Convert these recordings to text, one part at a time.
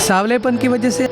सांवलेपन की वजह से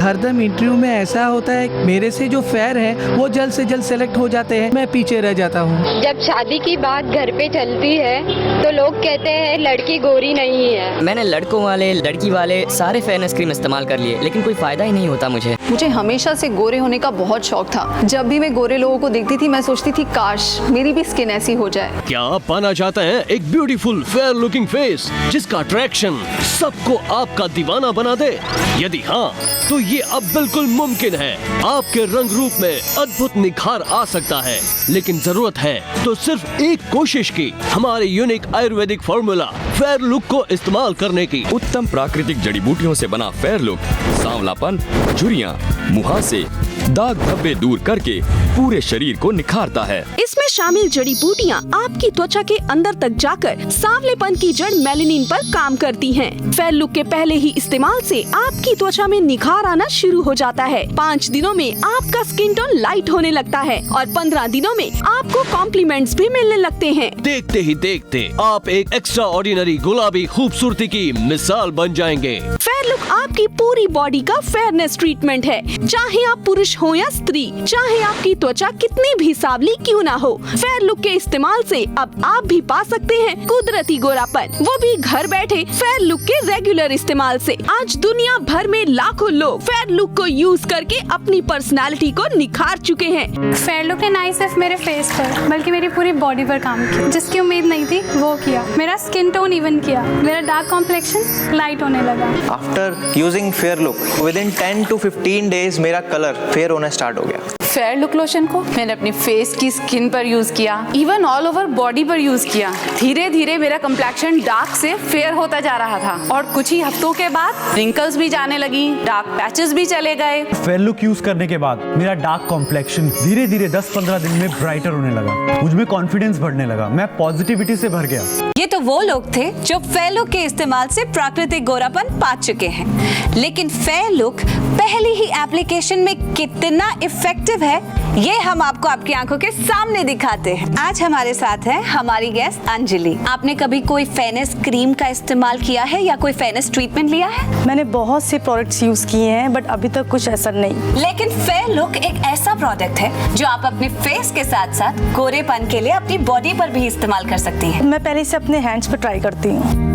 हरदम इंटरव्यू में ऐसा होता है, मेरे से जो फेयर है वो जल्द से जल्द सेलेक्ट हो जाते हैं, मैं पीछे रह जाता हूँ। जब शादी की बात घर पे चलती है तो लोग कहते हैं लड़की गोरी नहीं है। मैंने लड़कों वाले लड़की वाले सारे फेयरनेस क्रीम इस्तेमाल कर लिए, लेकिन कोई फायदा ही नहीं होता मुझे हमेशा से गोरे होने का बहुत शौक था। जब भी मैं गोरे लोगों को देखती थी मैं सोचती थी काश मेरी भी स्किन ऐसी हो जाए। क्या आप पाना चाहते हैं एक ब्यूटीफुल फेयर लुकिंग फेस जिसका अट्रैक्शन सबको आपका दीवाना बना दे? यदि हाँ, तो ये अब बिल्कुल मुमकिन है। आपके रंग रूप में अद्भुत निखार आ सकता है, लेकिन जरूरत है तो सिर्फ एक कोशिश की, हमारे unique Ayurvedic formula fair look को इस्तेमाल करने की। उत्तम प्राकृतिक जड़ी बूटियों से बना फेयर लुक सांवलापन, झुर्रियां, मुहासे, दाग धब्बे दूर करके पूरे शरीर को निखारता है। इसमें शामिल जड़ी बूटियाँ आपकी त्वचा के अंदर तक जाकर सांवलेपन की जड़ मेलानिन पर काम करती हैं। फेयर लुक के पहले ही इस्तेमाल से आपकी त्वचा में निखार आना शुरू हो जाता है। 5 दिनों में आपका स्किन टोन लाइट होने लगता है और 15 दिनों में आपको कॉम्प्लीमेंट्स भी मिलने लगते हैं। देखते ही देखते आप एक एक्स्ट्रा ऑर्डिनरी गुलाबी खूबसूरती की मिसाल बन जाएंगे। फेयर लुक आपकी पूरी बॉडी का फेयरनेस ट्रीटमेंट है, चाहे आप पुरुष हो या स्त्री, चाहे आपकी त्वचा कितनी भी सांवली क्यों ना हो। फेयर लुक के इस्तेमाल से अब आप भी पा सकते हैं कुदरती गोरापन, वो भी घर बैठे फेयर लुक के रेगुलर इस्तेमाल से। आज दुनिया भर में लाखों लोग फेयर लुक को यूज करके अपनी पर्सनालिटी को निखार चुके हैं। फेयर लुक ने ना सिर्फ मेरे फेस पर बल्कि मेरी पूरी बॉडी पर काम किया। जिसकी उम्मीद नहीं थी वो किया। मेरा स्किन टोन इवन किया, मेरा डार्क कॉम्प्लेक्शन लाइट होने लगा। After using fair look with in 10 to 15 days मेरा कलर फेयर होना स्टार्ट हो गया। फेयर लुक लोशन को मैंने अपनी फेस की स्किन पर यूज किया, इवन ऑल ओवर बॉडी पर यूज किया। धीरे धीरे मेरा कम्प्लेक्शन डार्क से फेयर होता जा रहा था और कुछ ही हफ्तों के बाद रिंकल्स भी जाने लगी, डार्क पैचेस भी चले गए। फेयर लुक यूज करने के बाद मेरा डार्क कॉम्प्लेक्शन धीरे धीरे 10-15 दिन में ब्राइटर होने लगा। मुझ में कॉन्फिडेंस बढ़ने लगा, मैं पॉजिटिविटी से भर गया। ये तो वो लोग थे जो फेयर लुक के इस्तेमाल से प्राकृतिक गोरापन पा चुके हैं, लेकिन फेयर लुक पहली ही एप्लीकेशन में कितना इफेक्टिव है ये हम आपको आपकी आंखों के सामने दिखाते हैं। आज हमारे साथ है हमारी गेस्ट अंजलि। आपने कभी कोई फेयरनेस क्रीम का इस्तेमाल किया है या कोई फेयरनेस ट्रीटमेंट लिया है? मैंने बहुत से प्रोडक्ट्स यूज किए हैं बट अभी तक कुछ असर नहीं। लेकिन फेयर लुक एक ऐसा प्रोडक्ट है जो आप अपने फेस के साथ साथ गोरेपन के लिए अपनी बॉडी पर भी इस्तेमाल कर सकती हैं। मैं पहले से अपने हैंड्स पर ट्राई करती हूँ।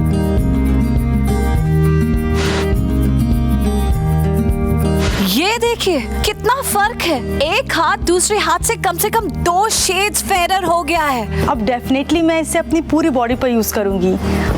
ये देखिए कितना फर्क है, एक हाथ दूसरे हाथ से कम 2 शेड्स फेयरर हो गया है। अब डेफिनेटली मैं इसे अपनी पूरी बॉडी पर यूज करूंगी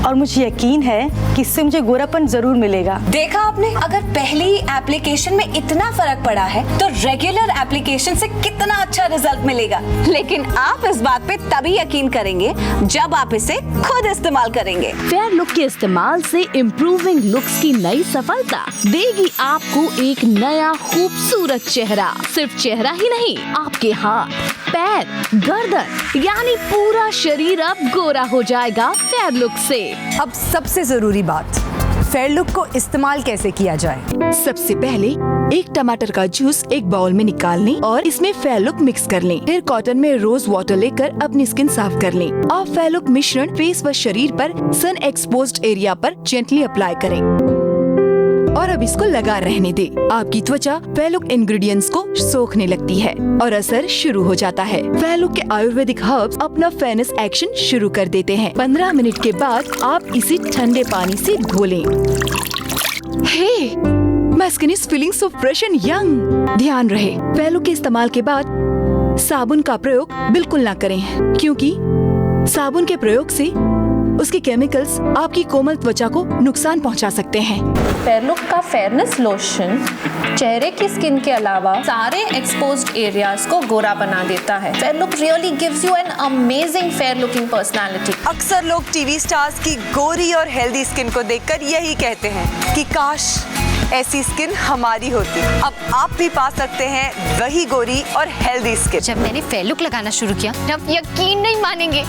और मुझे यकीन है कि इससे मुझे गोरापन जरूर मिलेगा। देखा आपने, अगर पहली एप्लीकेशन में इतना फर्क पड़ा है तो रेगुलर एप्लीकेशन से कितना अच्छा रिजल्ट मिलेगा। लेकिन आप इस बात पे तभी यकीन करेंगे जब आप इसे खुद इस्तेमाल करेंगे। फेयर लुक के इस्तेमाल से इम्प्रूविंग लुक्स की नई सफलता देगी आपको एक नया खूबसूरत चेहरा। सिर्फ चेहरा ही नहीं, आपके हाथ, पैर, गर्दन यानी पूरा शरीर अब गोरा हो जाएगा फेयर लुक से। अब सबसे जरूरी बात, फेयर लुक को इस्तेमाल कैसे किया जाए। सबसे पहले एक टमाटर का जूस एक बाउल में निकाल लें और इसमें फेयर लुक मिक्स कर लें। फिर कॉटन में रोज वाटर लेकर अपनी स्किन साफ कर लें और फेयर लुक मिश्रण फेस व शरीर पर सन एक्सपोज्ड एरिया पर जेंटली अप्लाई करें और अब इसको लगा रहने दे। आपकी त्वचा फेयर लुक इंग्रेडिएंट्स को सोखने लगती है और असर शुरू हो जाता है। फेयर लुक के आयुर्वेदिक हर्ब्स अपना फेयरनेस एक्शन शुरू कर देते हैं। 15 मिनट के बाद आप इसे ठंडे पानी से धो लें। Hey, my skin is feeling so fresh and young. ध्यान रहे, फेयर लुक के इस्तेमाल के बाद साबुन का प्रयोग बिल्कुल ना करें, क्योंकि साबुन के प्रयोग से उसके केमिकल्स आपकी कोमल त्वचा को नुकसान पहुंचा सकते हैं। फेयर लुक का फेयरनेस लोशन चेहरे की स्किन के अलावा सारे एक्सपोज्ड एरियाज को गोरा बना देता है। Fair look really gives you an amazing fair looking personality. अक्सर लोग टीवी स्टार्स की गोरी और हेल्दी स्किन को देखकर यही कहते हैं कि काश ऐसी स्किन हमारी होती। अब आप भी पा सकते हैं वही गोरी और हेल्दी स्किन। जब मैंने फेयर लुक लगाना शुरू किया, आप यकीन नहीं मानेंगे,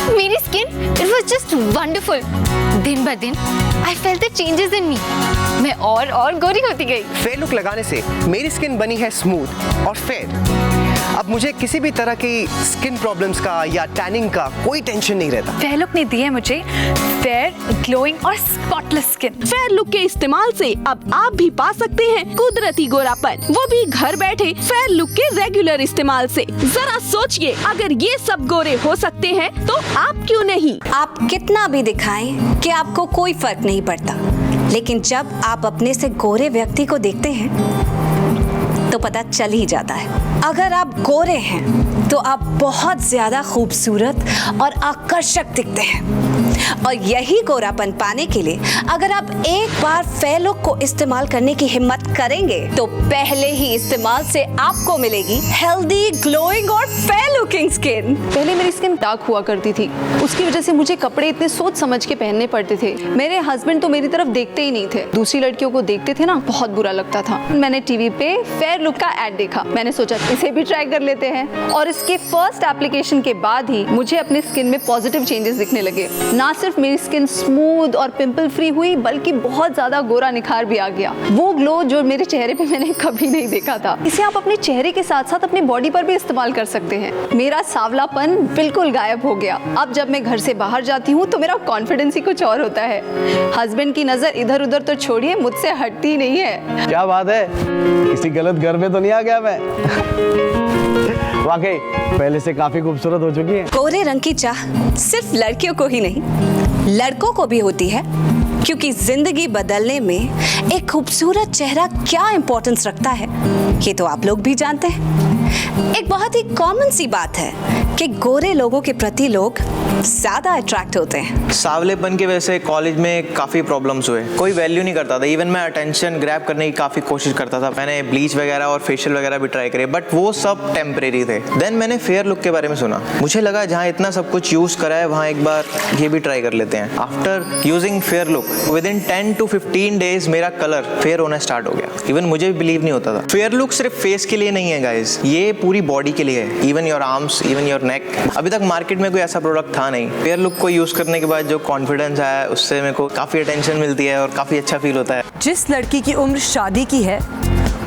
मेरी skin it was just wonderful. दिन ब दिन I felt the changes in me. मैं और गोरी होती गई। फेयर लुक लगाने से मेरी स्किन बनी है स्मूथ और फेयर। अब मुझे किसी भी तरह की स्किन प्रॉब्लम्स का या टैनिंग का कोई टेंशन नहीं रहता। फेयर लुक ने दी है मुझे फेयर, ग्लोइंग और स्पॉटलेस स्किन। फेयर लुक के इस्तेमाल से अब आप भी पा सकते हैं कुदरती गोरापन, वो भी घर बैठे फेयर लुक के रेगुलर इस्तेमाल से। जरा सोचिए, अगर ये सब गोरे हो सकते हैं तो आप क्यों नहीं? आप कितना भी दिखाएं कि आपको कोई फर्क नहीं पड़ता, लेकिन जब आप अपने से गोरे व्यक्ति को देखते हैं तो पता चल ही जाता है। अगर आप गोरे हैं तो आप बहुत ज्यादा खूबसूरत और आकर्षक दिखते हैं, और यही गोरापन पाने के लिए अगर आप एक बार फेयर लुक को इस्तेमाल करने की हिम्मत करेंगे तो पहले ही इस्तेमाल से आपको मिलेगी हेल्दी, ग्लोइंग और फेयर लुकिंग स्किन। पहले मेरी स्किन डार्क हुआ करती थी, उसकी वजह से मुझे कपड़े इतने सोच समझ के पहनने पड़ते थे। मेरे हस्बैंड तो मेरी तरफ देखते ही नहीं थे, दूसरी लड़कियों को देखते थे ना, बहुत बुरा लगता था। मैंने टीवी पे फेयर लुक का एड देखा, मैंने सोचा इसे भी ट्राई कर लेते हैं, और इसके फर्स्ट एप्लीकेशन के बाद ही मुझे अपनी स्किन में पॉजिटिव चेंजेस दिखने लगे। ना सिर्फ मेरी स्किन स्मूथ और पिंपल फ्री हुई, बल्कि बहुत ज्यादा गोरा निखार भी आ गया। वो ग्लो जो मेरे चेहरे पे मैंने कभी नहीं देखा था। इसे आप अपने चेहरे के साथ साथ अपनी बॉडी पर भी इस्तेमाल कर सकते हैं। मेरा सांवलापन बिल्कुल गायब हो गया। अब जब मैं घर से बाहर जाती हूँ तो मेरा कॉन्फिडेंस ही कुछ और होता है। हस्बैंड की नजर इधर उधर तो छोड़िए, मुझसे हटती नहीं है। क्या बात है, किसी गलत घर में तो नहीं आ गया मैं? वाकई पहले से काफी खूबसूरत हो चुकी है। गोरे रंग की चाह सिर्फ लड़कियों को ही नहीं, लड़कों को भी होती है, क्योंकि जिंदगी बदलने में एक खूबसूरत चेहरा क्या इंपॉर्टेंस रखता है ये तो आप लोग भी जानते हैं। एक बहुत ही कॉमन सी बात है कि गोरे लोगों के प्रति लोग ज्यादा अट्रैक्ट होते हैं। सावलेपन की वजह से कॉलेज में काफ़ी प्रॉब्लम्स हुए, कोई वैल्यू नहीं करता था। इवन मैं अटेंशन ग्रैब करने की काफ़ी कोशिश करता था। मैंने ब्लीच वगैरह और फेशियल वगैरह भी ट्राई करे, बट वो सब टेम्परेरी थे। देन मैंने फेयर लुक के बारे में सुना, मुझे लगा जहाँ इतना सब कुछ यूज़ करा है वहाँ एक बार ये भी ट्राई कर लेते हैं। After using fair look with in 10 to 15 days मेरा कलर फेयर होना स्टार्ट हो गया। इवन मुझे भी बिलीव नहीं होता था। फेयर लुक सिर्फ फेस के लिए नहीं है गाइज, ये पूरी बॉडी के लिए है। Even your arms, even your neck. अभी तक मार्केट में कोई ऐसा प्रोडक्ट था नहीं। फेयर लुक को यूज करने के बाद जो कॉन्फिडेंस आया, उससे मेरे को काफी अटेंशन मिलती है और काफी अच्छा फील होता है। जिस लड़की की उम्र शादी की है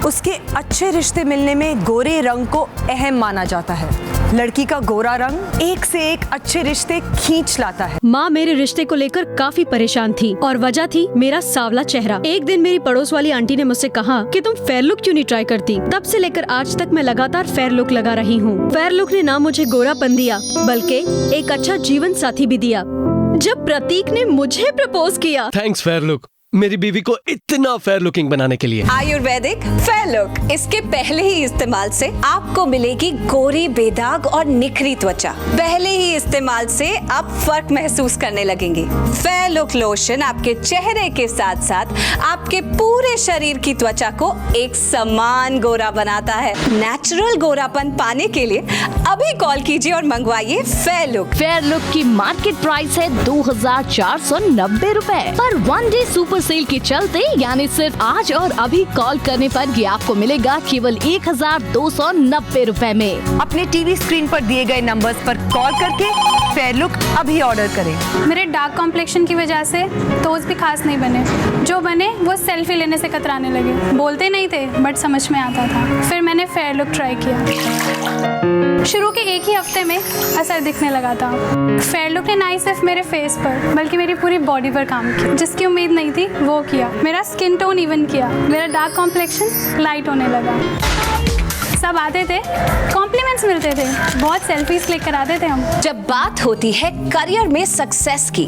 उसके अच्छे रिश्ते मिलने में गोरे रंग को अहम माना जाता है। लड़की का गोरा रंग एक से एक अच्छे रिश्ते खींच लाता है। माँ मेरे रिश्ते को लेकर काफी परेशान थी और वजह थी मेरा सांवला चेहरा। एक दिन मेरी पड़ोस वाली आंटी ने मुझसे कहा कि तुम फेयर लुक क्यों नहीं ट्राई करती। तब से लेकर आज तक मैं लगातार फेयर लुक लगा रही हूँ। फेयर लुक ने ना मुझे गोरापन दिया, बल्कि एक अच्छा जीवन साथी भी दिया। जब प्रतीक ने मुझे प्रपोज किया। थैंक्स फेयर लुक, मेरी बीवी को इतना फेयर लुकिंग बनाने के लिए। आयुर्वेदिक फेयर लुक, इसके पहले ही इस्तेमाल से आपको मिलेगी गोरी, बेदाग और निखरी त्वचा। पहले ही इस्तेमाल से आप फर्क महसूस करने लगेंगे। फेयर लुक लोशन आपके चेहरे के साथ साथ आपके पूरे शरीर की त्वचा को एक समान गोरा बनाता है। नेचुरल गोरापन पाने के लिए अभी कॉल कीजिए और मंगवाइए फेयर लुक। फेयर लुक की मार्केट प्राइस है 2490 रुपए, पर 1 डे सुपर सेल के चलते यानी सिर्फ आज और अभी कॉल करने पर ये आपको मिलेगा केवल 1290 रुपए में। अपने टीवी स्क्रीन पर दिए गए नंबर्स पर कॉल करके फेयर लुक अभी ऑर्डर करें। मेरे डार्क कॉम्प्लेक्शन की वजह से टोज भी खास नहीं बने, जो बने वो सेल्फी लेने से कतराने लगे। बोलते नहीं थे बट समझ में आता था। फिर मैंने फेयर लुक ट्राई किया। शुरू के एक ही हफ्ते में असर दिखने लगा था। फेयर लुक ने ना ही सिर्फ मेरे फेस पर बल्कि मेरी पूरी बॉडी पर काम किया। जिसकी उम्मीद नहीं थी वो किया। मेरा स्किन टोन इवन किया। मेरा डार्क कॉम्प्लेक्शन लाइट होने लगा। सब आते थे, कॉम्प्लीमेंट्स मिलते थे, बहुत सेल्फीज क्लिक कराते थे हम। जब बात होती है करियर में सक्सेस की,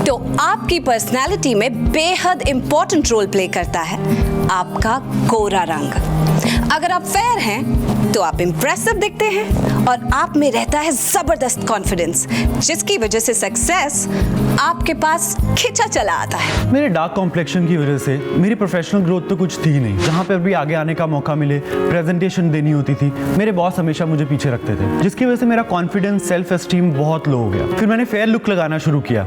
तो आपकी पर्सनालिटी में बेहद इंपॉर्टेंट रोल प्ले करता है आपका गोरा रंग। अगर आप फेयर हैं तो आप इम्प्रेसिव दिखते हैं और आप में रहता है जबरदस्त कॉन्फिडेंस, जिसकी वजह से सक्सेस आपके पास खिंचा चला आता है। मेरे डार्क कॉम्प्लेक्शन की वजह से मेरी प्रोफेशनल ग्रोथ तो कुछ थी नहीं। जहाँ पर भी आगे आने का मौका मिले, प्रेजेंटेशन देनी होती थी, मेरे बॉस हमेशा मुझे पीछे रखते थे, जिसकी वजह से मेरा कॉन्फिडेंस, सेल्फ एस्टीम बहुत लो हो गया। फिर मैंने फेयर लुक लगाना शुरू किया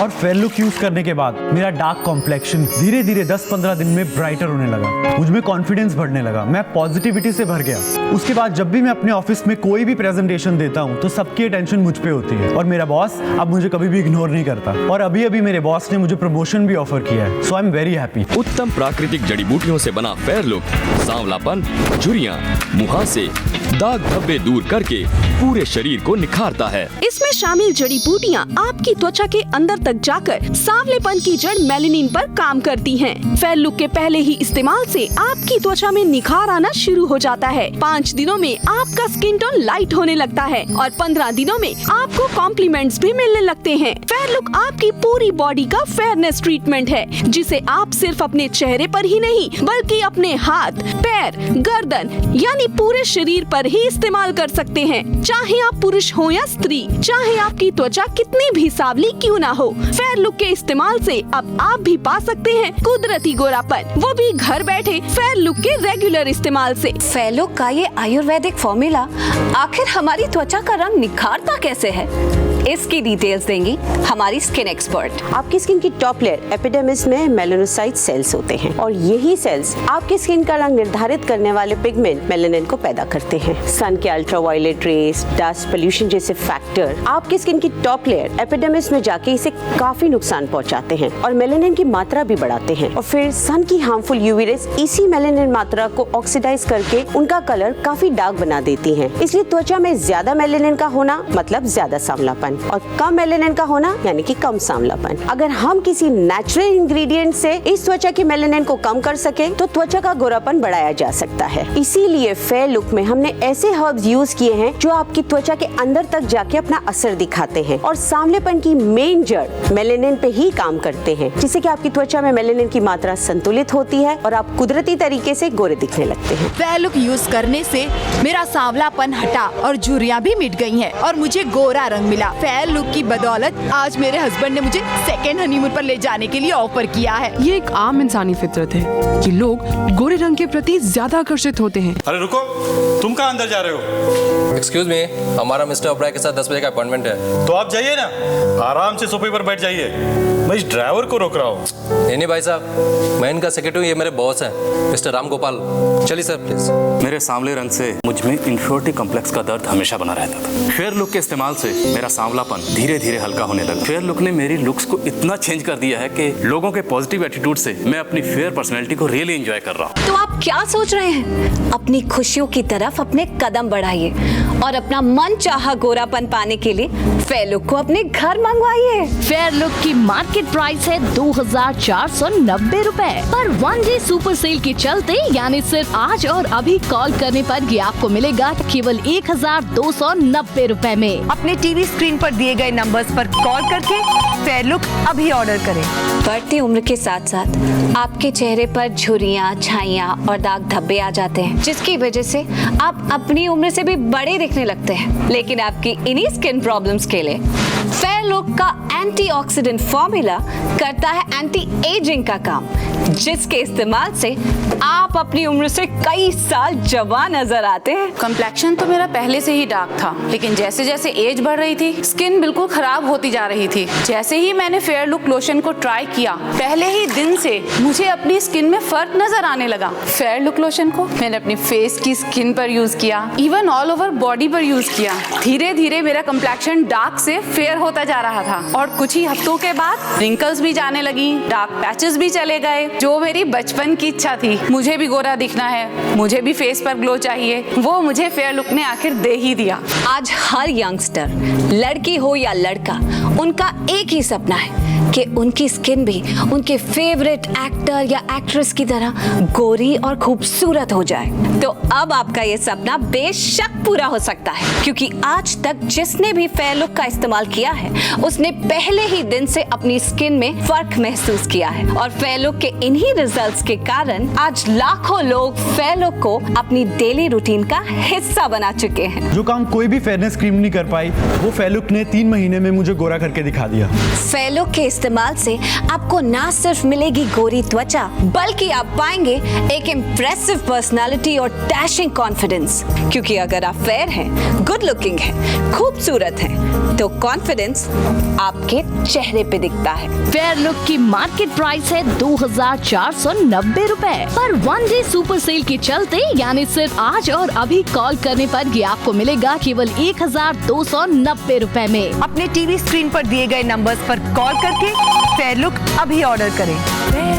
और फेयर लुक यूज करने के बाद मेरा डार्क कॉम्प्लेक्शन धीरे धीरे 10-15 दिन में ब्राइटर होने लगा। मुझ में कॉन्फिडेंस बढ़ने लगा, मैं पॉजिटिविटी से भर गया। उसके बाद जब भी मैं अपने ऑफिस में कोई भी प्रेजेंटेशन देता हूँ तो सबकी अटेंशन मुझ पे होती है और मेरा बॉस अब मुझे कभी भी इग्नोर नहीं करता। और अभी अभी मेरे बॉस ने मुझे प्रमोशन भी ऑफर किया है, सो आई एम वेरी हैप्पी। उत्तम प्राकृतिक जड़ी बूटियों से बना फेयर लुक सांवलापन, झुर्रियां, मुहासे, दाग धब्बे दूर करके पूरे शरीर को निखारता है। इसमें शामिल जड़ी बूटियाँ आपकी त्वचा के अंदर तक जाकर सांवलेपन की जड़ मेलानिन पर काम करती हैं। फेयर लुक के पहले ही इस्तेमाल से आपकी त्वचा में निखार आना शुरू हो जाता है। 5 दिनों में आपका स्किन टोन लाइट होने लगता है और 15 दिनों में आपको कॉम्प्लीमेंट्स भी मिलने लगते हैं। फेयर लुक आपकी पूरी बॉडी का फेयरनेस ट्रीटमेंट है, जिसे आप सिर्फ अपने चेहरे पर ही नहीं बल्कि अपने हाथ, पैर, गर्दन यानी पूरे शरीर पर ही इस्तेमाल कर सकते हैं। चाहे आप पुरुष हो या स्त्री, चाहे आपकी त्वचा कितनी भी सांवली क्यों ना हो, फेयर लुक के इस्तेमाल से अब आप भी पा सकते हैं कुदरती गोरापन, वो भी घर बैठे फेयर लुक के रेगुलर इस्तेमाल से। फेयर लुक का ये आयुर्वेदिक फॉर्मूला आखिर हमारी त्वचा का रंग निखारता कैसे है, इसकी डिटेल्स देंगी हमारी स्किन एक्सपर्ट। आपकी स्किन की टॉप लेयर एपिडर्मिस में मेलानोसाइट सेल्स होते हैं और यही सेल्स आपकी स्किन का रंग निर्धारित करने वाले पिगमेंट मेलानिन को पैदा करते हैं। सन के अल्ट्रावायलेट रेस, डस्ट, पोल्यूशन जैसे फैक्टर आपकी स्किन की टॉप लेयर एपिडर्मिस में जाके इसे काफी नुकसान पहुंचाते हैं और मेलानिन की मात्रा भी बढ़ाते हैं। और फिर सन की हार्मफुल यूवी रेस इसी मेलानिन मात्रा को ऑक्सीडाइज करके उनका कलर काफी डार्क बना देती है। इसलिए त्वचा में ज्यादा मेलानिन का होना मतलब ज्यादा सांवलापन और कम मेलानिन का होना यानी कि कम सांवलापन। अगर हम किसी नेचुरल इंग्रेडिएंट से इस त्वचा की मेलानिन को कम कर सके तो त्वचा का गोरापन बढ़ाया जा सकता है। इसीलिए फेयर लुक में हमने ऐसे हर्ब्स यूज किए हैं जो आपकी त्वचा के अंदर तक जाके अपना असर दिखाते हैं और सांवलेपन की मेन जड़ मेलानिन पे ही काम करते हैं, जिससे कि आपकी त्वचा में मेलानिन की मात्रा संतुलित होती है और आप कुदरती तरीके से गोरे दिखने लगते हैं। फेयर लुक यूज करने से मेरा सांवलापन हटा और झुर्रियां भी मिट गई हैं और मुझे गोरा रंग मिला। फेयर लुक की बदौलत आज मेरे हस्बैंड ने मुझे सेकेंड हनीमून पर ले जाने के लिए ऑफर किया है। ये एक आम इंसानी फितरत है कि लोग गोरे रंग के प्रति ज्यादा आकर्षित होते हैं। अरे रुको, तुम कहाँ अंदर जा रहे हो? एक्सक्यूज मी, हमारा मिस्टर ओबराय के साथ 10 बजे का अपॉइंटमेंट है। तो आप जाइए ना, आराम से सोफे पर बैठ जाइए। मैं इस ड्राइवर को रोक रहा हूँ। नहीं भाई साहब, मैं इनका सेक्रेटरी, ये मेरे बॉस हैं मिस्टर राम गोपाल। चलिए सर प्लीज। मेरे सांवले रंग से मुझ में इंफियोरिटी कॉम्प्लेक्स का दर्द हमेशा बना रहता था। फेयर लुक के इस्तेमाल से मेरा सांवलापन धीरे धीरे हल्का होने लगा। फेयर लुक ने मेरी लुक्स को इतना चेंज कर दिया है कि लोगों के पॉजिटिव एटीट्यूड से मैं अपनी फेयर पर्सनैलिटी को रियली एंजॉय कर रहा हूँ। तो आप क्या सोच रहे हैं? अपनी खुशियों की तरफ अपने कदम बढ़ाइए और अपना मन चाहा गोरापन पाने के लिए फेयर लुक को अपने घर मंगवाइए। फेयर लुक की मार्केट प्राइस है 2490 रुपए, पर 1 डे सुपर सेल के चलते यानी सिर्फ आज और अभी कॉल करने पर ये आपको मिलेगा केवल 1290 रुपए में। अपने टीवी स्क्रीन पर दिए गए नंबर्स पर कॉल करके फेयर लुक अभी ऑर्डर करें। बढ़ती उम्र के साथ साथ आपके चेहरे पर झुर्रियां, छाइयां और दाग धब्बे आ जाते हैं, जिसकी वजह से आप अपनी उम्र से भी बड़े दिखने लगते हैं। लेकिन आपकी इन्हीं स्किन प्रॉब्लम्स के लिए फेयर लुक का एंटीऑक्सीडेंट फॉर्मूला करता है एंटी एजिंग का काम, जिसके इस्तेमाल से आप अपनी उम्र से कई साल जवान नजर आते हैं। कम्प्लेक्शन तो मेरा पहले से ही डार्क था, लेकिन जैसे जैसे एज बढ़ रही थी स्किन बिल्कुल खराब होती जा रही थी। जैसे ही मैंने फेयर लुक लोशन को ट्राई किया, पहले ही दिन से मुझे अपनी स्किन में फर्क नजर आने लगा। फेयर लुक लोशन को मैंने अपनी फेस की स्किन पर यूज किया, इवन ऑल ओवर बॉडी पर यूज किया। धीरे धीरे मेरा कम्प्लेक्शन डार्क से फेयर होता जा रहा था और कुछ ही हफ्तों के बाद रिंकल्स भी जाने लगी, डार्क पैचेस भी चले गए। जो मेरी बचपन की इच्छा थी, मुझे भी गोरा दिखना है, मुझे भी फेस पर ग्लो चाहिए, वो मुझे फेयर लुक ने आखिर दे ही दिया। आज हर यंगस्टर, लड़की हो या लड़का, उनका एक ही सपना है कि उनकी स्किन भी उनके फेवरेट एक्टर या एक्ट्रेस की तरह गोरी और खूबसूरत हो जाए। तो अब आपका ये सपना बेशक पूरा हो सकता है, क्योंकि आज तक जिसने भी फेयर लुक का इस्तेमाल किया है उसने पहले ही दिन से अपनी स्किन में फर्क महसूस किया है और फेयर लुक के इन्हीं रिजल्ट्स के कारण आज लाखों लोग फेयर लुक को अपनी डेली रूटीन का हिस्सा बना चुके हैं। जो काम कोई भी फेयरनेस क्रीम नहीं कर पाई, वो फेयर लुक ने 3 महीने में मुझे गोरा करके दिखा दिया। फेयर लुक के इस्तेमाल से आपको ना सिर्फ मिलेगी गोरी त्वचा, बल्कि आप पाएंगे एक इम्प्रेसिव पर्सनालिटी और डैशिंग कॉन्फिडेंस। क्योंकि अगर आप फेयर हैं, गुड लुकिंग हैं, खूबसूरत हैं, तो कॉन्फिडेंस आपके चेहरे पे दिखता है। फेयर लुक की मार्केट प्राइस है 2490 रुपए, पर 1 डे सुपर सेल के चलते यानी सिर्फ आज और अभी कॉल करने पर ये आपको मिलेगा केवल 1290 रुपए में। अपने टीवी स्क्रीन पर दिए गए नंबर्स पर कॉल करके फेयर लुक अभी ऑर्डर करें।